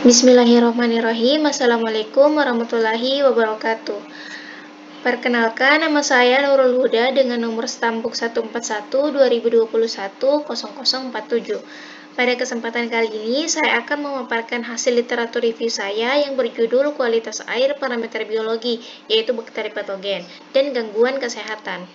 Bismillahirrahmanirrahim. Assalamualaikum warahmatullahi wabarakatuh. Perkenalkan, nama saya Nurul Huda dengan nomor stambuk 141-2021-0047. Pada kesempatan kali ini, saya akan memaparkan hasil literatur review saya yang berjudul Kualitas Air Parameter Biologi, yaitu bakteri patogen, dan gangguan kesehatan.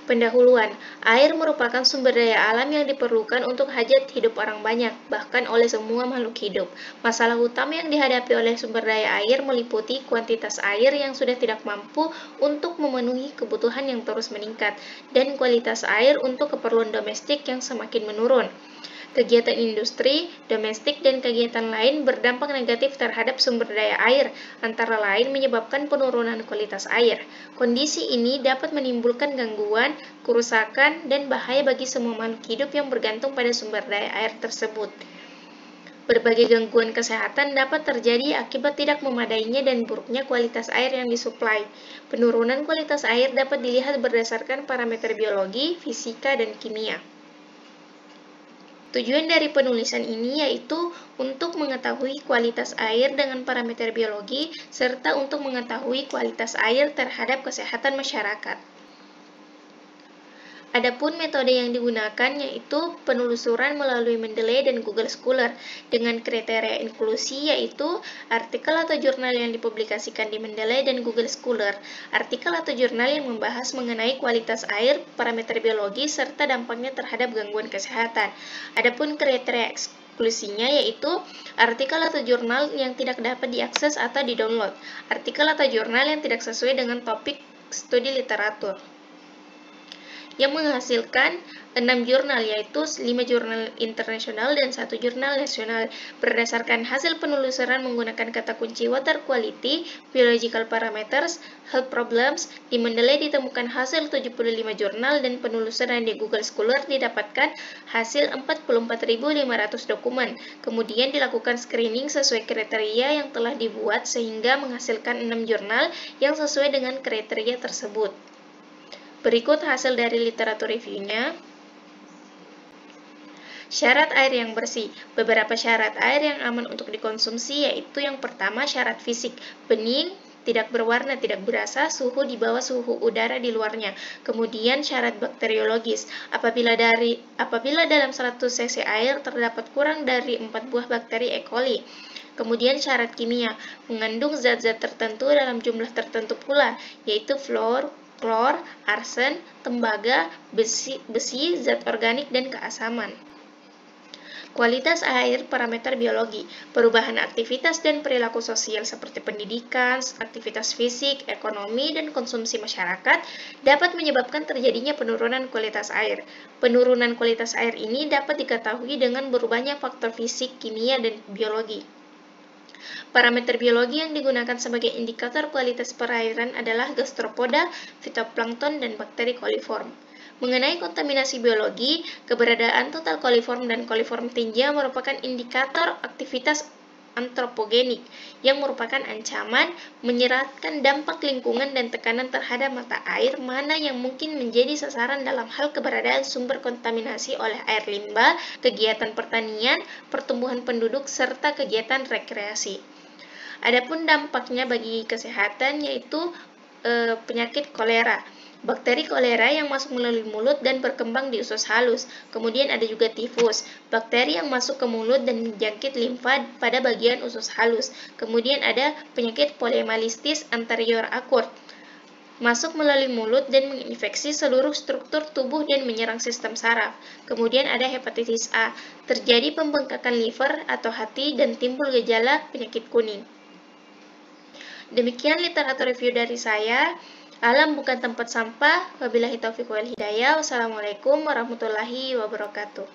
Pendahuluan, air merupakan sumber daya alam yang diperlukan untuk hajat hidup orang banyak, bahkan oleh semua makhluk hidup. Masalah utama yang dihadapi oleh sumber daya air meliputi kuantitas air yang sudah tidak mampu untuk memenuhi kebutuhan yang terus meningkat, dan kualitas air untuk keperluan domestik yang semakin menurun. Kegiatan industri, domestik, dan kegiatan lain berdampak negatif terhadap sumber daya air, antara lain menyebabkan penurunan kualitas air. Kondisi ini dapat menimbulkan gangguan, kerusakan, dan bahaya bagi semua makhluk hidup yang bergantung pada sumber daya air tersebut. Berbagai gangguan kesehatan dapat terjadi akibat tidak memadainya dan buruknya kualitas air yang disuplai. Penurunan kualitas air dapat dilihat berdasarkan parameter biologi, fisika, dan kimia. Tujuan dari penulisan ini yaitu untuk mengetahui kualitas air dengan parameter biologi, serta untuk mengetahui kualitas air terhadap kesehatan masyarakat. Adapun metode yang digunakan yaitu penelusuran melalui Mendeley dan Google Scholar dengan kriteria inklusi, yaitu artikel atau jurnal yang dipublikasikan di Mendeley dan Google Scholar, artikel atau jurnal yang membahas mengenai kualitas air, parameter biologi, serta dampaknya terhadap gangguan kesehatan. Adapun kriteria eksklusinya yaitu artikel atau jurnal yang tidak dapat diakses atau di-download, artikel atau jurnal yang tidak sesuai dengan topik studi literatur, yang menghasilkan 6 jurnal, yaitu 5 jurnal internasional dan 1 jurnal nasional. Berdasarkan hasil penelusuran menggunakan kata kunci water quality, biological parameters, health problems, di Mendeley ditemukan hasil 75 jurnal, dan penelusuran di Google Scholar didapatkan hasil 44.500 dokumen. Kemudian dilakukan screening sesuai kriteria yang telah dibuat sehingga menghasilkan 6 jurnal yang sesuai dengan kriteria tersebut. Berikut hasil dari literatur reviewnya. Syarat air yang bersih. Beberapa syarat air yang aman untuk dikonsumsi yaitu yang pertama syarat fisik, bening, tidak berwarna, tidak berasa, suhu di bawah suhu udara di luarnya. Kemudian syarat bakteriologis. Apabila dalam 100 cc air terdapat kurang dari 4 buah bakteri E. coli. Kemudian syarat kimia, mengandung zat-zat tertentu dalam jumlah tertentu pula, yaitu fluor, klor, arsen, tembaga, besi, zat organik, dan keasaman. Kualitas air parameter biologi, perubahan aktivitas dan perilaku sosial seperti pendidikan, aktivitas fisik, ekonomi, dan konsumsi masyarakat dapat menyebabkan terjadinya penurunan kualitas air. Penurunan kualitas air ini dapat diketahui dengan berubahnya faktor fisik, kimia, dan biologi. Parameter biologi yang digunakan sebagai indikator kualitas perairan adalah gastropoda, fitoplankton, dan bakteri koliform. Mengenai kontaminasi biologi, keberadaan total koliform dan koliform tinja merupakan indikator aktivitas antropogenik yang merupakan ancaman, menyeratkan dampak lingkungan dan tekanan terhadap mata air mana yang mungkin menjadi sasaran dalam hal keberadaan sumber kontaminasi oleh air limbah, kegiatan pertanian, pertumbuhan penduduk, serta kegiatan rekreasi. Adapun dampaknya bagi kesehatan yaitu penyakit kolera. Bakteri kolera yang masuk melalui mulut dan berkembang di usus halus. Kemudian ada juga tifus, bakteri yang masuk ke mulut dan menjangkit limfa pada bagian usus halus. Kemudian ada penyakit poliomyelitis anterior akut, masuk melalui mulut dan menginfeksi seluruh struktur tubuh dan menyerang sistem saraf. Kemudian ada hepatitis A, terjadi pembengkakan liver atau hati dan timbul gejala penyakit kuning. Demikian literatur review dari saya. Alam bukan tempat sampah. Wabillahi taufiq wal hidayah. Wassalamualaikum warahmatullahi wabarakatuh.